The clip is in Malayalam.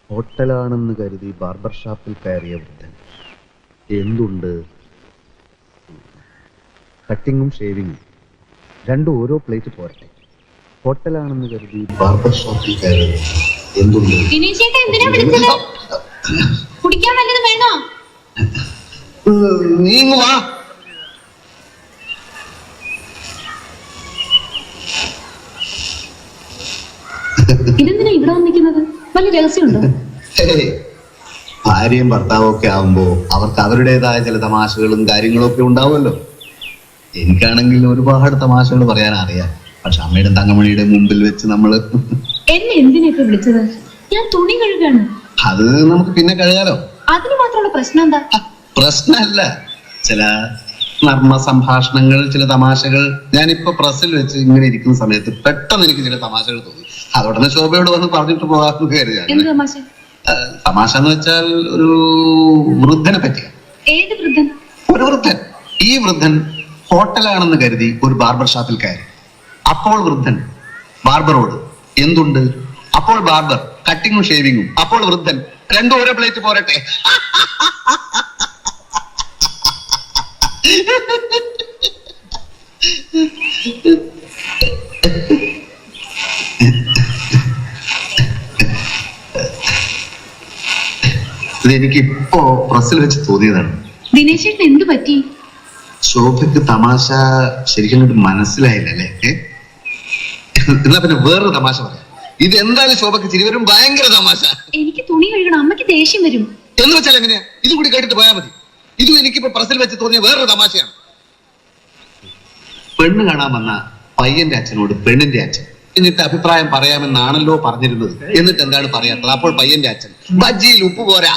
ഹോട്ടലാണെന്ന് കരുതി ബാർബർ ഷാപ്പിൽ കയറിയ വൃദ്ധൻ. എന്തുണ്ട്? കട്ടിങ്ങും ഷേവിങ്ങും രണ്ടും ഓരോ പ്ലേറ്റ് പോരട്ടെ. ഹോട്ടലാണെന്ന് കരുതി ബാർബർ ഷാപ്പിൽ കയറിയ എന്തുണ്ട്? കുടിക്കാൻ വല്ലതും വേണോ? നീങ്ങുവാ. ഇതെന്തിനാ ഇവിടെ വന്നിരിക്കുന്നത്? വല്ല രഹസ്യമുണ്ടോ? ഭാര്യയും ഭർത്താവും ഒക്കെ ആവുമ്പോ അവർക്ക് അവരുടേതായ ചില തമാശകളും കാര്യങ്ങളും ഒക്കെ ഉണ്ടാവുമല്ലോ. എനിക്കാണെങ്കിൽ ഒരുപാട് തമാശകൾ പറയാൻ അറിയാം. പക്ഷെ അമ്മയുടെ തങ്കമണിയുടെ മുമ്പിൽ വെച്ച് നമ്മള് എന്നെ എന്തിനാ ഇപ്പൊ വിളിച്ചത്? ഞാൻ തുണി കഴുകാണ്. അത് നമുക്ക് പിന്നെ കഴുകാലോ. അതിന് മാത്രമുള്ള പ്രശ്നം എന്താ? പ്രശ്നമല്ല, ചില നർമ്മ സംഭാഷണങ്ങൾ, ചില തമാശകൾ. ഞാനിപ്പോ പ്രസ്സിൽ വെച്ച് ഇങ്ങനെ ഇരിക്കുന്ന സമയത്ത് പെട്ടെന്ന് എനിക്ക് ചില തമാശകൾ തോന്നി. അതോടനെ ശോഭയോട് വന്ന് പറഞ്ഞിട്ട് പോകാമെന്ന് കരുതിയാണ്. എന്ത് തമാശ? തമാശ എന്ന് വെച്ചാൽ ഒരു വൃദ്ധനെ പറ്റിയ. ഏത് വൃദ്ധൻ? ഒരു വൃദ്ധൻ. ഈ വൃദ്ധൻ ഹോട്ടലാണെന്ന് കരുതി ഒരു ബാർബർ ഷാപ്പിൽ കയറി. അപ്പോൾ വൃദ്ധൻ ബാർബറോട് എന്തുണ്ട്? അപ്പോൾ ബാർബർ കട്ടിങ്ങും ഷേവിങ്ങും. അപ്പോൾ വൃദ്ധൻ രണ്ടും ഓരോ പ്ലേറ്റ് പോരട്ടെ. ഇതെനിക്കിപ്പോ പ്രസ്സിൽ വെച്ച് തോന്നിയതാണ്. ദിനേശേട്ടൻ എന്ത് പറ്റി? ശോഭയ്ക്ക് തമാശ ശരിക്കും കൊണ്ട് മനസ്സിലായില്ലല്ലേ? എന്നാ പിന്നെ വേറൊരു തമാശ പറയാം. ഇത് എന്തായാലും ശോഭയ്ക്ക് ചിരി വരും. ഭയങ്കര തമാശ. എനിക്ക് തുണി കഴുകണം. അമ്മയ്ക്ക് ദേഷ്യം വരും. എന്ന് വെച്ചാൽ എങ്ങനെയാ? ഇത് കൂടി കേട്ടിട്ട് പോയാൽ മതി. ഇതും എനിക്കിപ്പോ പ്രസ്സിൽ വെച്ച് തോന്നിയ വേറൊരു തമാശയാണ്. പെണ്ണ് കാണാൻ വന്ന പയ്യന്റെ അച്ഛനോട് പെണ്ണിന്റെ അച്ഛൻ എന്നിട്ട് അഭിപ്രായം പറയാമെന്നാണല്ലോ പറഞ്ഞിരുന്നത്. എന്നിട്ട് എന്താണ് പറയാത്തത്? അപ്പോൾ പയ്യന്റെ അച്ഛൻ ബജ്ജിയിൽ ഉപ്പ് പോരാ.